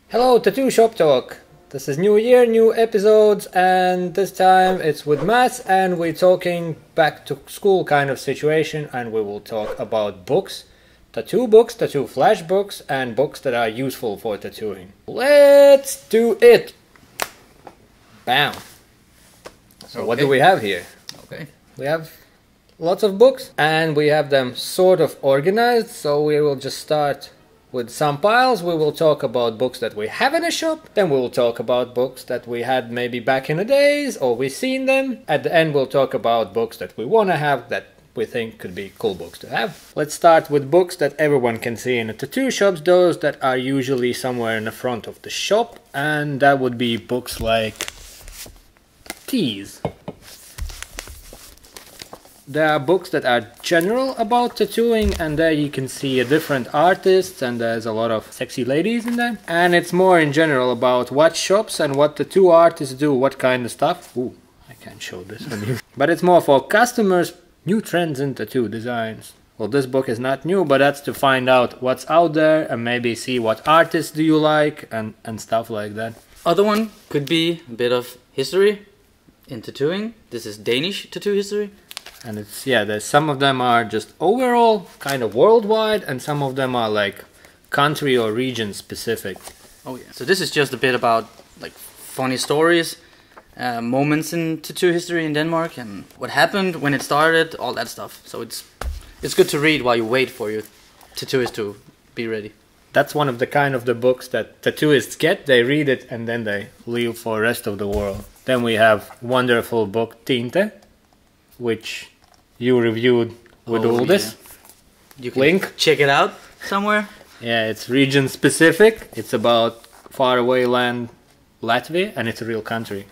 Hello, Tattoo Shop Talk. This is new year, new episodes, and this time it's with Matt, and we're talking back to school kind of situation, and we will talk about books, tattoo flash books, and books that are useful for tattooing. Let's do it! Bam! So what do we have here? Okay. We have lots of books, and we have them sort of organized, so we will just start with some piles. We will talk about books that we have in a shop, then we will talk about books that we had maybe back in the days, or we've seen them. At the end we'll talk about books that we want to have, that we think could be cool books to have. Let's start with books that everyone can see in the tattoo shops, those that are usually somewhere in the front of the shop, and that would be books like these. There are books that are general about tattooing, and there you can see different artists, and there's a lot of sexy ladies in there. And it's more in general about what shops and what tattoo artists do, what kind of stuff. Ooh, I can't show this on you. But it's more for customers, new trends in tattoo designs. Well, this book is not new, but that's to find out what's out there and maybe see what artists do you like and stuff like that. Other one could be a bit of history in tattooing. This is Danish tattoo history. And it's, yeah, there's some of them are just overall, kind of worldwide, and some of them are like country or region specific. Oh yeah. So this is just a bit about like funny stories, moments in tattoo history in Denmark, and what happened when it started, all that stuff. So it's good to read while you wait for your tattooist to be ready. That's one of the kind of the books that tattooists get. They read it and then they leave for the rest of the world. Then we have wonderful book Tinte, which you reviewed with all this. Yeah. You can link. Check it out somewhere. Yeah, it's region specific. It's about faraway land Latvia, and it's a real country.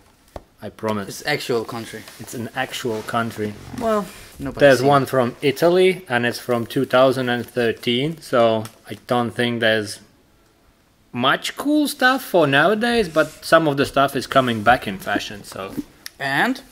I promise. It's actual country. It's an actual country. Well, nobody's There's seen one it. from Italy, and it's from 2013, so I don't think there's much cool stuff for nowadays, but some of the stuff is coming back in fashion, so. And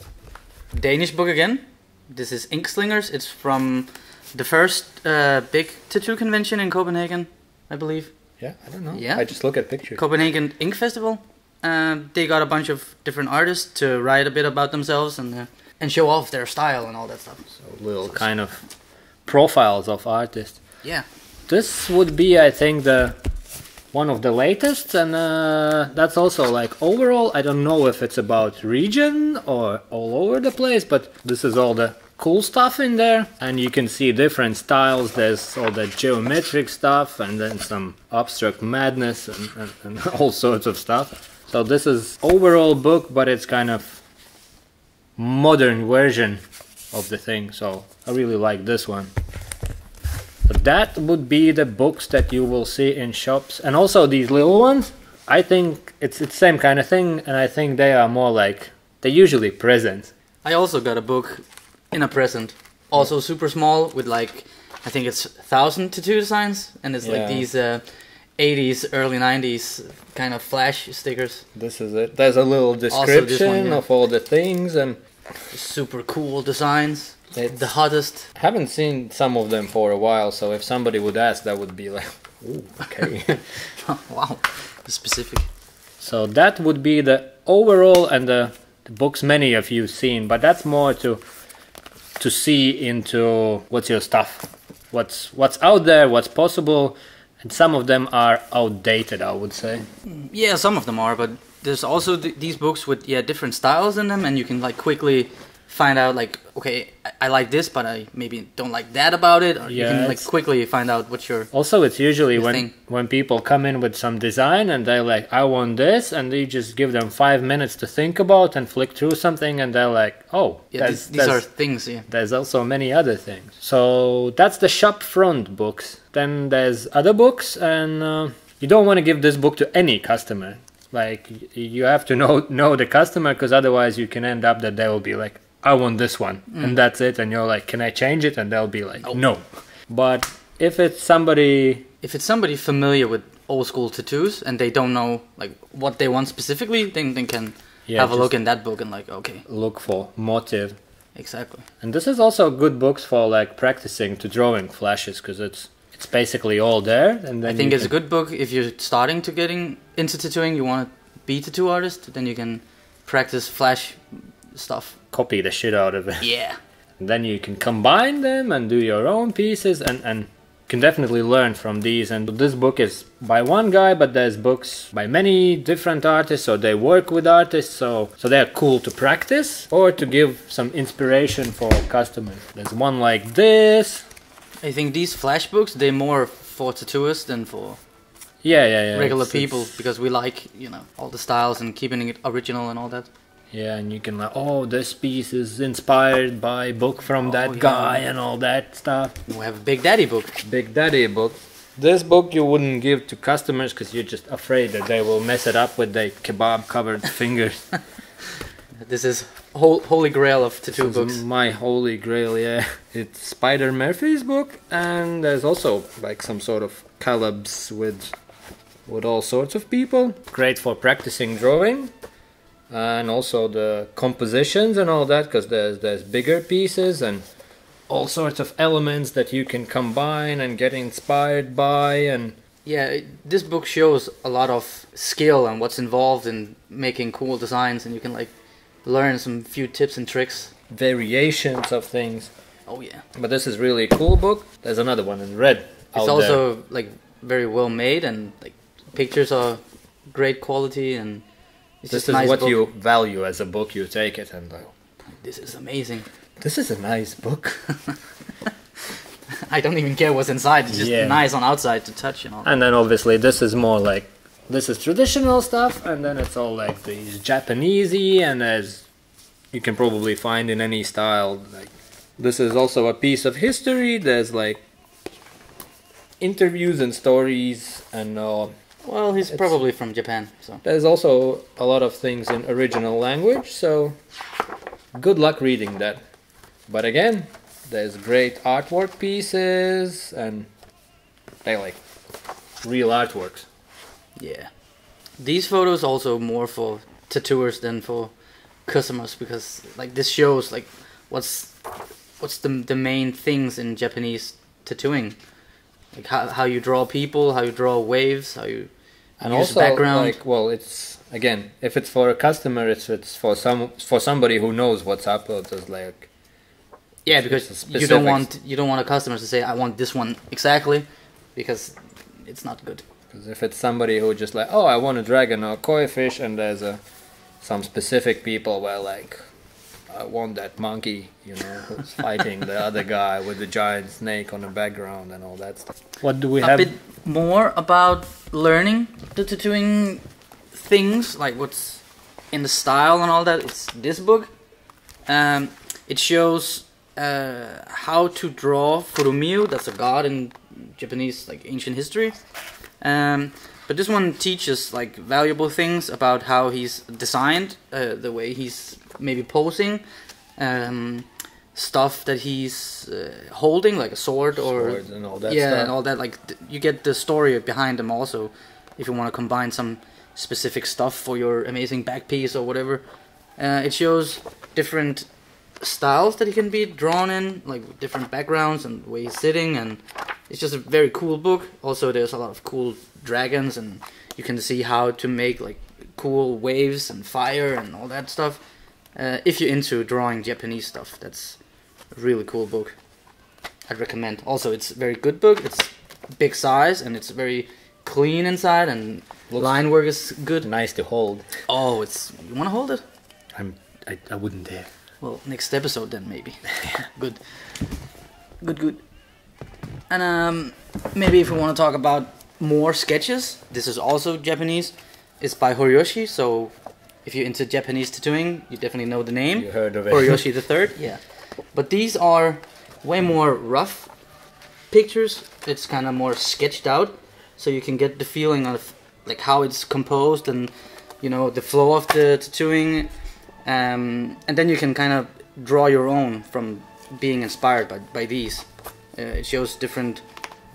Danish book again. This is INKSLINGERS. It's from the first big tattoo convention in Copenhagen, I believe. Yeah, I don't know. Yeah. I just look at pictures. Copenhagen Ink Festival. They got a bunch of different artists to write a bit about themselves and show off their style and all that stuff. So little kind of profiles of artists. Yeah. This would be, I think, the one of the latest, and that's also like overall, I don't know if it's about region or all over the place, but this is all the cool stuff in there, and you can see different styles. There's all the geometric stuff, and then some abstract madness and all sorts of stuff. So this is overall book, but it's kind of modern version of the thing, so I really like this one. So that would be the books that you will see in shops, and also these little ones. I think it's the same kind of thing, and I think they are more like, they're usually presents. I also got a book in a present, also super small, with like, I think it's 1,000 tattoo designs, and it's like these 80s, early 90s kind of flash stickers. This is it. There's a little description of all the things, and super cool designs. It's the hottest. I haven't seen some of them for a while, so if somebody would ask, that would be like, ooh, okay. Wow, specific. So that would be the overall, and the books many of you seen, but that's more to see into what's your stuff, what's out there, what's possible, and some of them are outdated, I would say. Yeah, some of them are, but there's also these books with different styles in them, and you can like quickly find out like, okay, I like this, but I maybe don't like that about it, or you can like quickly find out what your also it's usually when people come in with some design and they're like, I want this, and you just give them 5 minutes to think about and flick through something, and they're like, oh, yeah, these are things. Yeah, there's also many other things. So that's the shop front books. Then there's other books, and you don't want to give this book to any customer. Like, you have to know the customer, because otherwise you can end up that they will be like, I want this one, and that's it, and you're like, can I change it? And they'll be like, no. But if it's somebody familiar with old school tattoos and they don't know like what they want specifically, then they can have a look in that book and like, okay, look for motive. Exactly. And this is also good books for like practicing to drawing flashes, because it's It's basically all there, and then I think it's a good book if you're starting to getting into tattooing. You want to be a tattoo artist, then you can practice flash stuff. Copy the shit out of it. Yeah. And then you can combine them and do your own pieces, and can definitely learn from these. And this book is by one guy, but there's books by many different artists, so they work with artists, so they're cool to practice or to give some inspiration for customers. There's one like this. I think these flash books, they're more for tattooists than for yeah regular people, because we like, you know, all the styles and keeping it original and all that. Yeah, and you can like, oh, this piece is inspired by a book from that guy and all that stuff. We have a Big Daddy book. Big Daddy book. This book you wouldn't give to customers because you're just afraid that they will mess it up with their kebab-covered fingers. This is holy grail of tattoo This books. is my holy grail, yeah. It's Spider Murphy's book, and there's also like some sort of collabs with all sorts of people. Great for practicing drawing. And also the compositions and all that, because there's bigger pieces and all sorts of elements that you can combine and get inspired by. And Yeah, this book shows a lot of skill and what's involved in making cool designs, and you can like learn some few tips and tricks. variations of things. Oh yeah. But this is really a cool book. There's another one in red. It's also like very well made, and like pictures are great quality, and it's this just is nice what book. you value as a book. You take it and like, This is amazing. this is a nice book. I don't even care what's inside. It's just Yeah. nice on outside to touch, you know. And then obviously this is more like, this is traditional stuff, and then it's all like these Japanesey, and as you can probably find in any style. Like this is also a piece of history. There's like interviews and stories, and Well, he's probably from Japan, so. there's also a lot of things in original language. So good luck reading that. But again, there's great artwork pieces, and they like real artworks. Yeah. These photos also more for tattooers than for customers, because like this shows like what's the main things in Japanese tattooing, like how you draw people, how you draw waves, how you And use also, background. like, well, it's again, if it's for a customer, it's for somebody who knows what's up. It's like, yeah, it's because specifics. you don't want a customer to say I want this one exactly, because it's not good. because if it's somebody who just like, oh, I want a dragon or a koi fish, and there's some specific people where like, I want that monkey, you know, who's fighting the other guy with the giant snake on the background and all that stuff. What do we A have? bit more about learning the tattooing things, like what's in the style and all that. It's this book. It shows how to draw Furumiyu. That's a god in Japanese, like ancient history. But this one teaches like valuable things about how he's designed, the way he's maybe posing, stuff that he's holding, like a sword or Swords and all that yeah, stuff. and all that. Like you get the story behind them also, if you want to combine some specific stuff for your amazing back piece or whatever. It shows different styles that he can be drawn in, like different backgrounds and the way he's sitting, and it's just a very cool book. Also, there's a lot of cool dragons, and you can see how to make like cool waves and fire and all that stuff. If you're into drawing Japanese stuff, that's a really cool book. I'd recommend. Also, it's a very good book. It's big size, and it's very clean inside, and line work is good. Nice to hold. Oh, it's, you want to hold it? I wouldn't dare. Well, next episode then maybe. Good. Good. And maybe if we want to talk about more sketches, this is also Japanese. It's by Horiyoshi, so if you're into Japanese tattooing, you definitely know the name. You heard of it. Horiyoshi the Third, yeah. But these are way more rough pictures. It's kind of more sketched out, so you can get the feeling of like how it's composed and, you know, the flow of the tattooing. And then you can kind of draw your own from being inspired by these. It shows different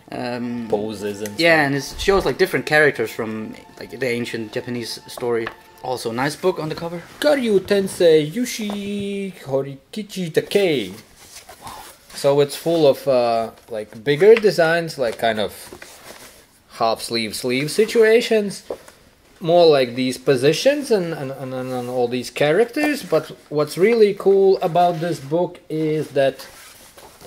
Poses and yeah, and it shows like different characters from like the ancient Japanese story. Also, nice book on the cover. Karyu Tensei Yushi Horikichi Takei. So it's full of like bigger designs, like kind of half sleeve situations, more like these positions and all these characters. But what's really cool about this book is that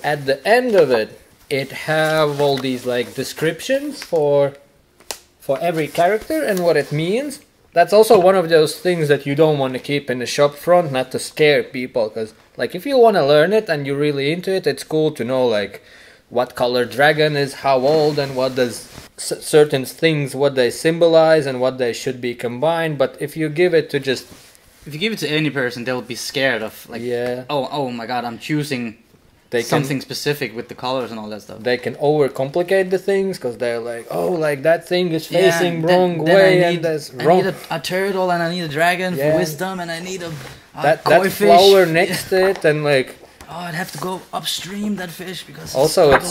at the end of it, it have all these like descriptions for every character and what it means. That's also one of those things that you don't want to keep in the shop front, not to scare people, because like if you want to learn it and you're really into it, it's cool to know like what color dragon is how old and what does certain things, what they symbolize and what they should be combined. But if you give it to any person, they'll be scared of like, yeah, oh my god, I'm choosing something specific with the colors and all that stuff. They can overcomplicate the things because they're like, oh, like that thing is facing wrong way, and that's wrong. I need a turtle and I need a dragon for wisdom, and I need a that fish. flower next to it, and like, oh, I'd have to go upstream that fish because also it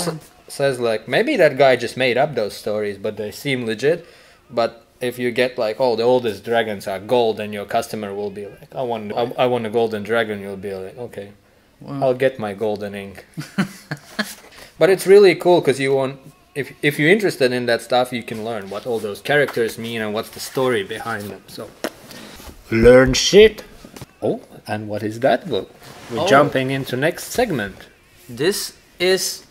says like maybe that guy just made up those stories, but they seem legit. But if you get like, oh, the oldest dragons are gold, and your customer will be like, I want a golden dragon, you'll be like, okay. Wow. I'll get my golden ink. But it's really cool because you want, if you're interested in that stuff, you can learn what all those characters mean and what's the story behind them. So learn shit. Oh, and what is that book? We're jumping into next segment. This is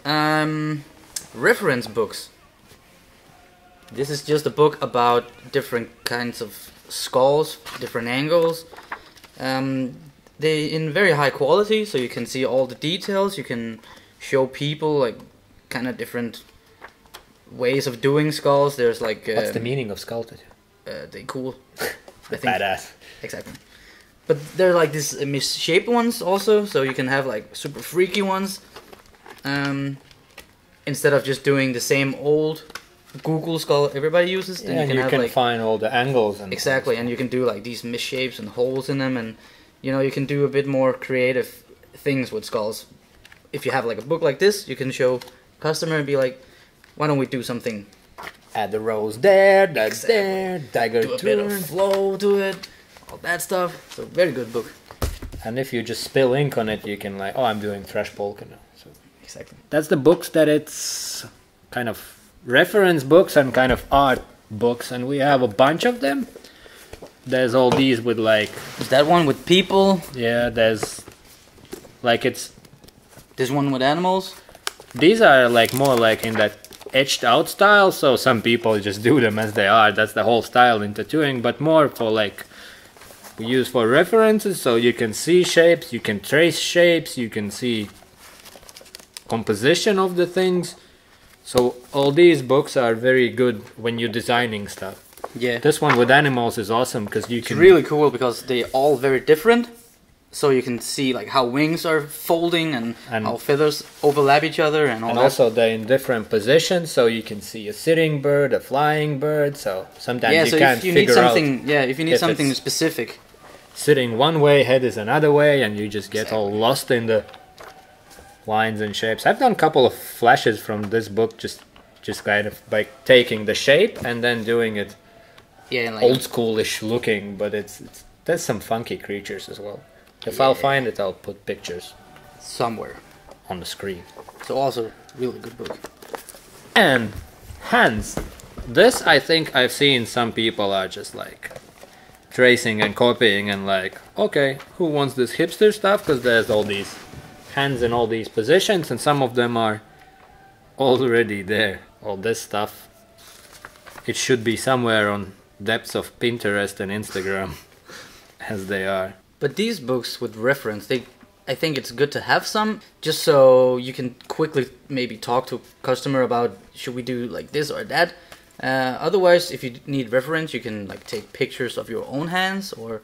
reference books. This is just a book about different kinds of skulls, different angles. They in very high quality, so you can see all the details. You can show people like kind of different ways of doing skulls. There's like what's the meaning of skull tattoo? They cool. I think badass. Exactly. But they're like these misshaped ones also, so you can have like super freaky ones. Instead of just doing the same old Google skull everybody uses, then you can like, find all the angles and exactly, and you can do like these misshapes and holes in them, and you know, you can do a bit more creative things with skulls. If you have like a book like this, you can show customer and be like, why don't we do something? Add the rose there, that's there, dagger do a bit of flow to it, all that stuff. So very good book. And if you just spill ink on it, you can like, oh, I'm doing thrash polka now. So exactly. That's the books that it's kind of reference books and kind of art books, and we have a bunch of them. There's all these with like... Is that one with people? Yeah, there's... Like it's... There's one with animals? These are like more like in that etched out style, so some people just do them as they are. That's the whole style in tattooing, but more for like... We use for references, so you can see shapes, you can trace shapes, you can see composition of the things. So all these books are very good when you're designing stuff. Yeah. This one with animals is awesome because you can... It's really cool because they're all very different. So you can see like how wings are folding and how feathers overlap each other and all that. And also they're in different positions, so you can see a sitting bird, a flying bird. So sometimes you can't figure out... Yeah, if you need something specific. Sitting one way, head is another way, and you just get all lost in the lines and shapes. I've done a couple of flashes from this book just kind of by taking the shape and then doing it like old schoolish looking, but there's some funky creatures as well. If I'll find it, I'll put pictures somewhere on the screen. So also really good book. And hands. This I think I've seen some people are just like tracing and copying and like, okay, who wants this hipster stuff? Because there's all these hands in all these positions, and some of them are already there. All this stuff, it should be somewhere on depths of Pinterest and Instagram as they are. But these books with reference, I think it's good to have some, just so you can quickly maybe talk to a customer about should we do like this or that. Otherwise, if you need reference, you can like take pictures of your own hands or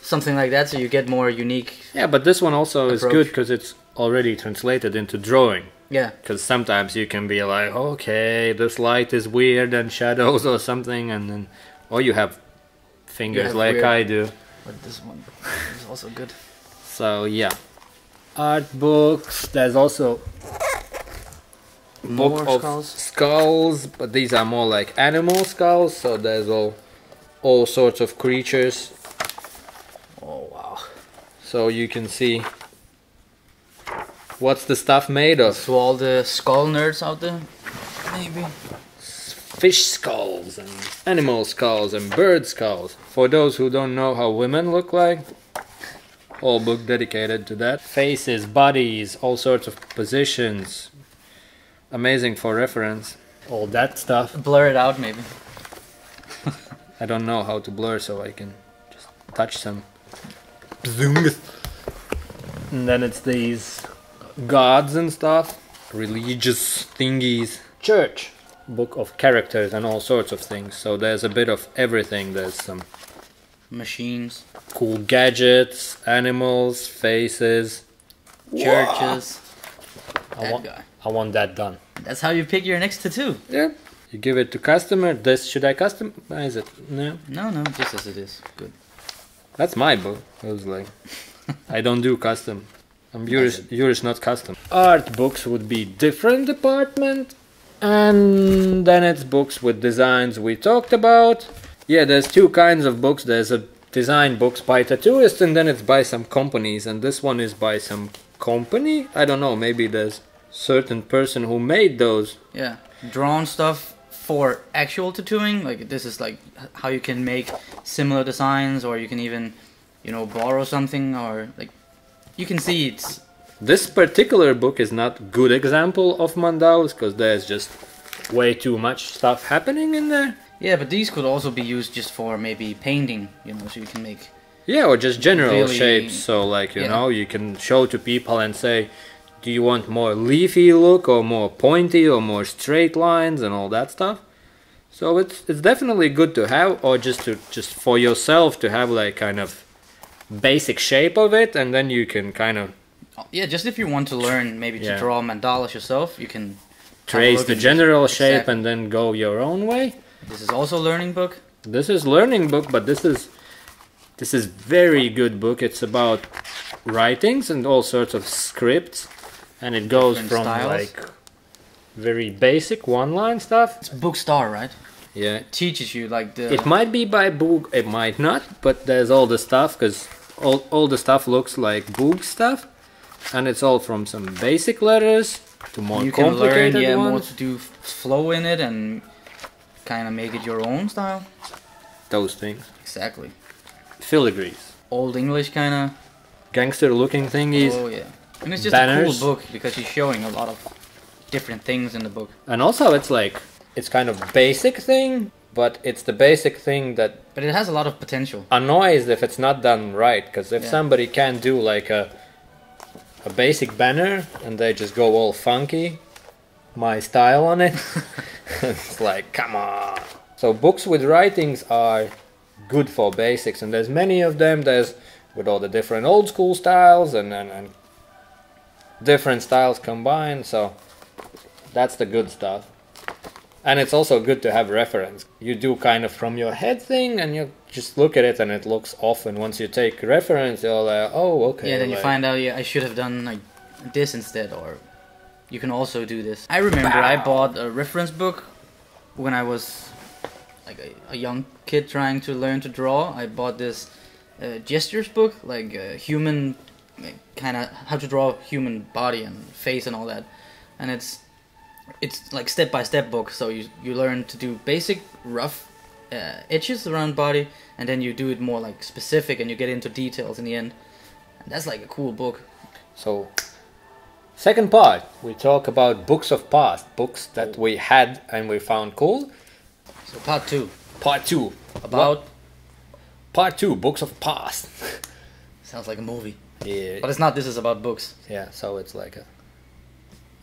something like that, so you get more unique. Yeah, but this one also is good because it's already translated into drawing. Yeah. Because sometimes you can be like, okay, this light is weird and shadows or something, and then, or you have fingers like weird. I do. But this one is also good. So yeah, art books. There's also book of skulls, but these are more like animal skulls. So there's all sorts of creatures. Oh wow! So you can see What's the stuff made of? To all the skull nerds out there, maybe. Fish skulls and animal skulls and bird skulls. For those who don't know how women look like, whole book dedicated to that. Faces, bodies, all sorts of positions. Amazing for reference. All that stuff. Blur it out, maybe. I don't know how to blur, so I can just touch some. And then it's these gods and stuff. Religious thingies. Church. Book of characters and all sorts of things. So there's a bit of everything. There's some machines, cool gadgets, animals, faces, churches. I want that done. That's how you pick your next tattoo. Yeah. You give it to customer. This should I customize it? No. No, just as it is. Good. That's my book. I was like, I don't do custom. I'm Jurcis, not custom. Art books would be different department. And then it's books with designs we talked about. Yeah, there's two kinds of books. There's a design books by tattooists, and then it's by some companies. And this one is by some company. I don't know. Maybe there's certain person who made those. Yeah, drawn stuff for actual tattooing. Like this is like how you can make similar designs, or you can even, borrow something, or like you can see it's. This particular book is not a good example of mandalas because there's just way too much stuff happening in there. Yeah, but these could also be used just for maybe painting, so you can make... Yeah, or just general shapes, so like, you know, you can show to people and say, do you want more leafy look or more pointy or more straight lines and all that stuff? So it's definitely good to have, or just for yourself to have like kind of basic shape of it, and then you can kind of... Yeah, just if you want to learn maybe to draw mandalas yourself, you can trace the general shape and then go your own way. This is also a learning book. This is learning book, but this is very good book. It's about writings and all sorts of scripts, and it goes from like very basic one-line stuff. It's Book Star, right? Yeah. It teaches you like the... It might be by BOOC, it might not, but there's all the stuff, because all the stuff looks like BOOC stuff. And it's all from some basic letters to more complicated ones. You can learn, more to do flow in it and kind of make it your own style. Those things. Exactly. Filigrees. Old English kind of. Gangster-looking thingies. Oh yeah. And it's just banners. a cool book because he's showing a lot of different things in the book. And also it's like, it's kind of basic thing, but it's the basic thing that... But it has a lot of potential. Annoys if it's not done right, because if somebody can't do like a basic banner and they just go all funky, my style on it, it's like, come on. So books with writings are good for basics, and there's many of them. There's with all the different old school styles and different styles combined, so that's the good stuff. And it's also good to have reference. You do kind of from your head thing, and you just look at it and it looks off, and once you take reference, you're like, oh, okay. Yeah, then you find out, I should have done like this instead, or you can also do this. I remember I bought a reference book when I was like a young kid trying to learn to draw. I bought this gestures book, like human, kind of how to draw human body and face and all that. And it's like step-by-step book, so you learn to do basic rough edges around body, and then you do it more like specific, and you get into details in the end. And that's like a cool book. So second part, we talk about books of past, books that we had and we found cool. So part two. Part two. About? Part two, books of past. Sounds like a movie. Yeah. But it's not, this is about books. Yeah, so it's like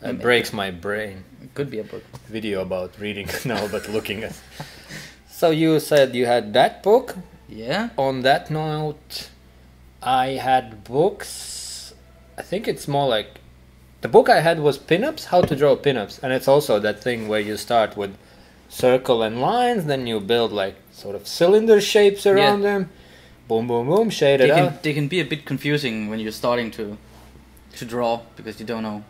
it breaks my brain. It could be a book. Video about reading, no, but looking at. So you said you had that book? Yeah. On that note, I had books. I think it's more like... The book I had was pinups, how to draw pinups. And it's also that thing where you start with circle and lines, then you build like sort of cylinder shapes around them. Boom, boom, boom, shade it out. They can be a bit confusing when you're starting to draw, because you don't know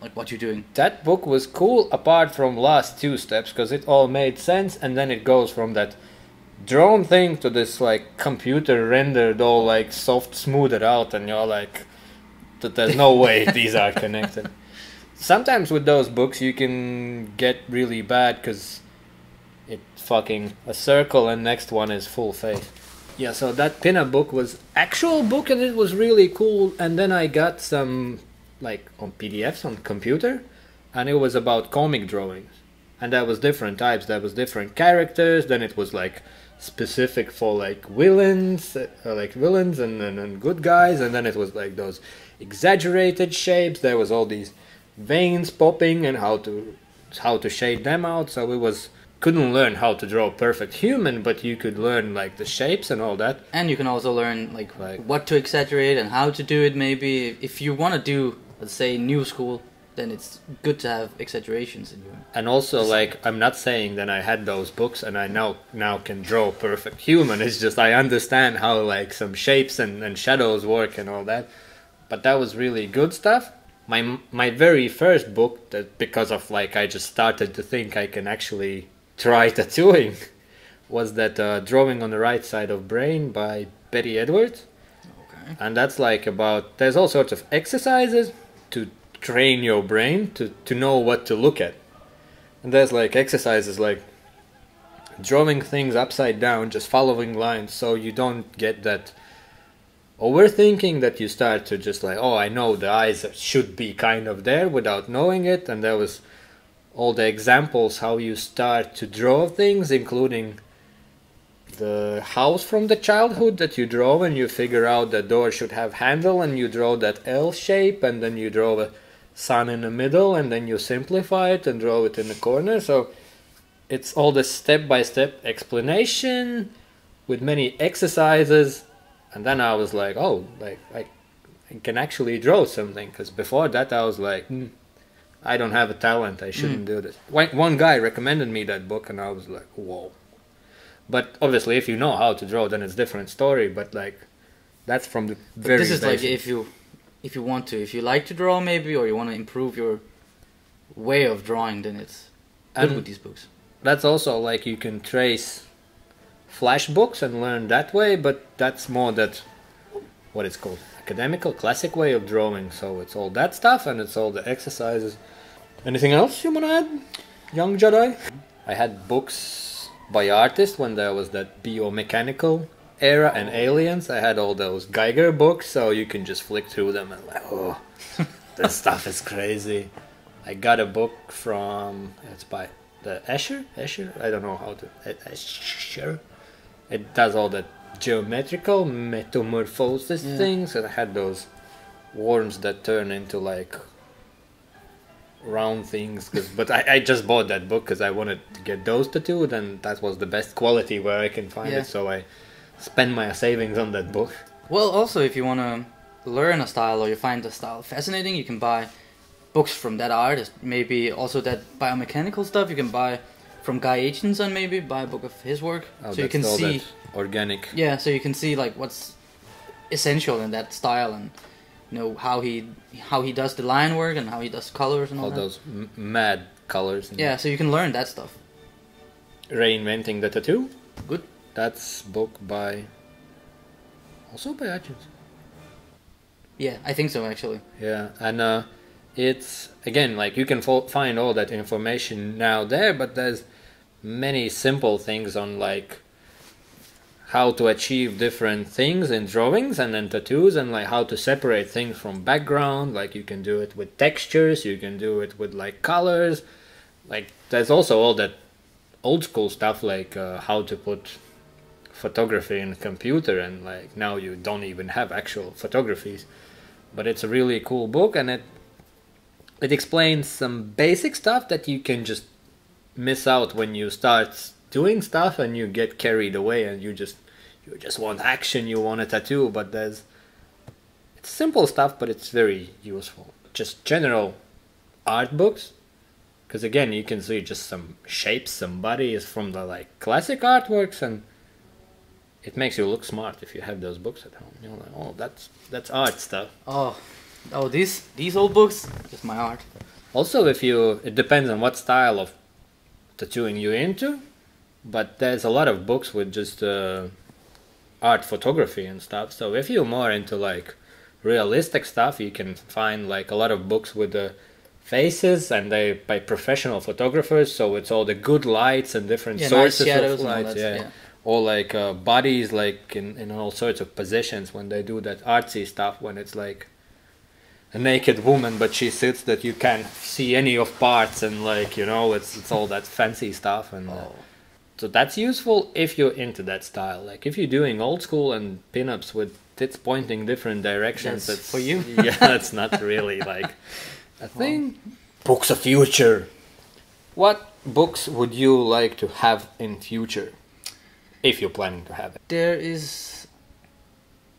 like what you're doing. That book was cool apart from last two steps, because it all made sense, and then it goes from that drone thing to this like computer rendered all like soft smoothed out, and you're like, that there's no way these are connected. Sometimes with those books you can get really bad because it's fucking a circle and next one is full face. Yeah, so that pinup book was actual book and it was really cool. And then I got some like on PDFs on computer, and it was about comic drawings. And there was different types, there was different characters, then it was like specific for like villains and good guys, and then it was like those exaggerated shapes, there was all these veins popping and how to shade them out. So it was, couldn't learn how to draw perfect human, but you could learn like the shapes and all that. And you can also learn like what to exaggerate and how to do it. Maybe if you want to do, let's say, new school, then it's good to have exaggerations in your. And also, like, I'm not saying that I had those books and I now can draw perfect human. It's just I understand how like some shapes and shadows work and all that. But that was really good stuff. My very first book, that because of like I just started to think I can actually try tattooing, was that Drawing on the Right Side of Brain by Betty Edwards. Okay. And that's like about, there's all sorts of exercises to train your brain to know what to look at. And there's like exercises like drawing things upside down, just following lines, so you don't get that overthinking that you start to just like, oh, I know the eyes should be kind of there without knowing it. And there was all the examples how you start to draw things, including the house from the childhood that you draw, and you figure out the door should have handle, and you draw that L shape, and then you draw a sun in the middle, and then you simplify it and draw it in the corner. So it's all the step-by-step explanation with many exercises. And then I was like, oh, like I can actually draw something, because before that I was like, I don't have a talent, I shouldn't do this. One guy recommended me that book and I was like, whoa. But obviously if you know how to draw, then it's a different story. But like, that's from the very This is basic. like if you want to, if you like to draw maybe, or you want to improve your way of drawing, then it's good with these books. That's also like you can trace flash books and learn that way, but that's more that, what it's called, academical, classic way of drawing. So it's all that stuff and it's all the exercises. Anything else you want to add, young Jedi? I had books by artists when there was that biomechanical era and aliens. I had all those Geiger books, so you can just flick through them and like, oh, this stuff is crazy. I got a book from, it's by the Escher, I don't know how to, Escher. It does all the geometrical metamorphosis things, and I had those worms that turn into like round things. But I just bought that book because I wanted to get those tattooed, and that was the best quality where I can find it. So I spend my savings on that book. Well, also if you want to learn a style or you find a style fascinating, you can buy books from that artist. Maybe also that biomechanical stuff you can buy from Guy Aitchison, maybe buy a book of his work, Oh, so you can all see that organic. Yeah, so you can see like what's essential in that style, and you know how he does the line work and how he does colors and all that. Those mad colors. Yeah, so you can learn that stuff. Reinventing the Tattoo. Good. That's book by, also by Hutchins. Yeah, I think so actually. Yeah, and it's again like you can find all that information now there, but there's many simple things on like how to achieve different things in drawings and then tattoos, and like how to separate things from background. Like you can do it with textures, you can do it with like colors. Like there's also all that old school stuff like how to put photography in a computer, and like now you don't even have actual photographies. But it's a really cool book, and it explains some basic stuff that you can just miss out when you start doing stuff and you get carried away and you just want action, you want a tattoo. But it's simple stuff, but it's very useful. Just general art books, because again you can see just some shapes, some bodies from the like classic artworks, and it makes you look smart if you have those books at home. You're like, oh, that's art stuff. Oh, these old books, just my art. Also, it depends on what style of tattooing you're into, but there's a lot of books with just art photography and stuff. So if you're more into like realistic stuff, you can find like a lot of books with the faces, and they by professional photographers, so it's all the good lights and different sources nice of lights. Or like bodies like in all sorts of positions when they do that artsy stuff, when it's like a naked woman but she sits that you can't see any of parts, and like, you know, it's all that fancy stuff. And so that's useful if you're into that style. Like if you're doing old school and pinups with tits pointing different directions, that's for you. Yeah, that's not really like a thing. Books of future. What books would you like to have in future, if you're planning to have it? There is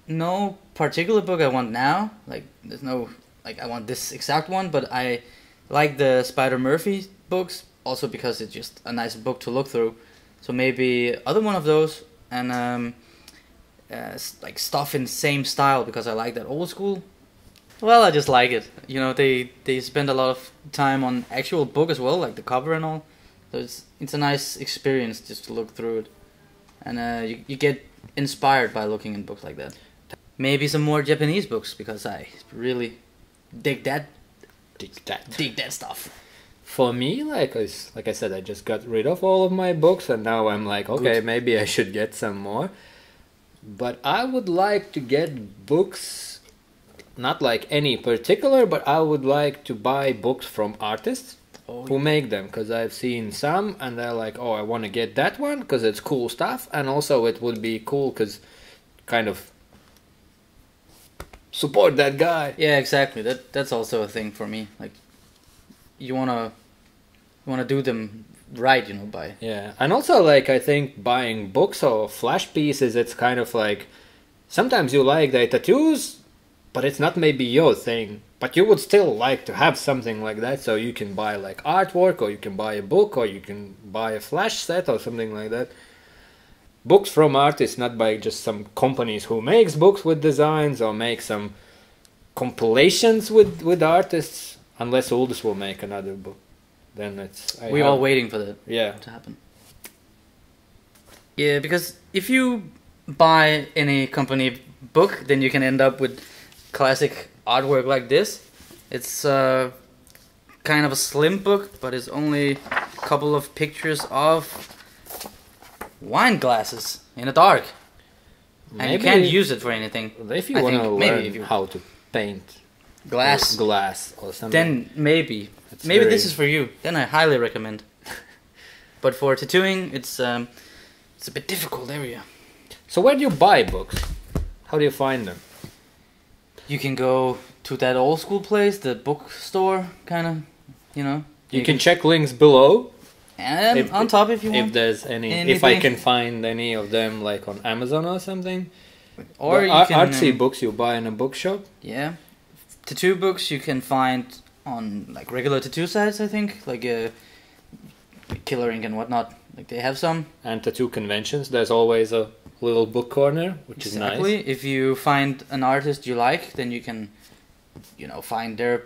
no particular book I want now. Like there's no like I want this exact one, but I like the Spider Murphy books also because it's just a nice book to look through. So maybe other one of those, and like stuff in same style, because I like that old school. Well, I just like it. You know, they spend a lot of time on actual book as well, like the cover and all. So it's a nice experience just to look through it, and you get inspired by looking in books like that. Maybe some more Japanese books, because I really dig that stuff. For me, like I said, I just got rid of all of my books, and now I'm like, okay, maybe I should get some more. But I would like to get books, not like any particular, but I would like to buy books from artists who make them, because I've seen some and they're like, oh, I want to get that one because it's cool stuff, and also it would be cool because kind of support that guy. Yeah, exactly. That's also a thing for me. Like you wanna do them right, you know, by and also like I think buying books or flash pieces, it's kind of like sometimes you like the tattoos, but it's not maybe your thing, but you would still like to have something like that, so you can buy like artwork, or you can buy a book, or you can buy a flash set or something like that. Books from artists, not by just some companies who makes books with designs or make some compilations with artists, unless Uldis will make another book. Then it's... We're all waiting for that to happen. Yeah, because if you buy any company book, then you can end up with classic artwork like this. It's kind of a slim book, but it's only a couple of pictures of wine glasses in the dark. Maybe, and you can't use it for anything. If you want to learn how to paint glass or something, then maybe this is for you. Then I highly recommend. But for tattooing, it's a bit difficult area. So where do you buy books? How do you find them? You can go to that old school place, the bookstore, kind of, you know. You can check links below. And on top, if you want. If there's anything. If I can find any of them, like on Amazon or something. Or you can... Artsy books you buy in a bookshop. Yeah. Tattoo books you can find on like regular tattoo sites, I think. Like Killer Ink and whatnot. Like they have some. And tattoo conventions, there's always a little book corner, which is nice. If you find an artist you like, then you can, you know, find their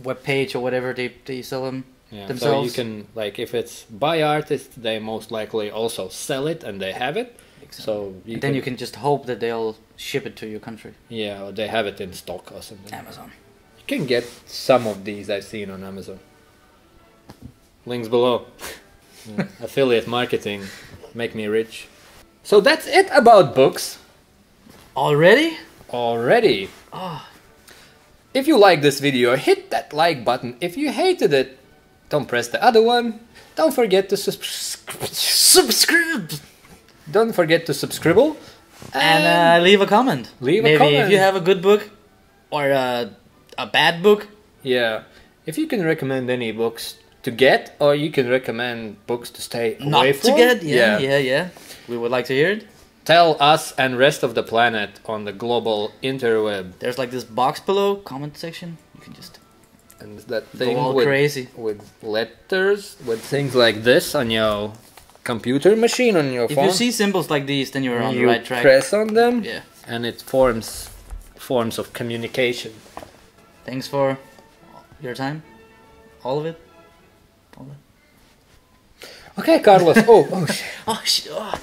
webpage or whatever they sell them themselves. So you can, like, if it's by artists, they most likely also sell it and they have it. Exactly. So you can just hope that they'll ship it to your country. Yeah, or they have it in stock or something. Amazon. You can get some of these I've seen on Amazon. Links below. Affiliate marketing, make me rich. So that's it about books. Already? Oh. If you like this video, hit that like button. If you hated it, don't press the other one. Don't forget to subscribe. Don't forget to subscribe. And leave a comment. Maybe if you have a good book or a bad book. Yeah. If you can recommend any books to get, or you can recommend books to stay away from. Not to get, yeah. We would like to hear it. Tell us and rest of the planet on the global interweb. There's like this box below, comment section. You can just and that thing go all crazy with letters, with things like this on your computer machine, on your phone. If you see symbols like these, then you're on the right track. Press on them, yeah, and it forms of communication. Thanks for your time, all of it. Okay, Carlos. Oh shit. Oh shit. Oh.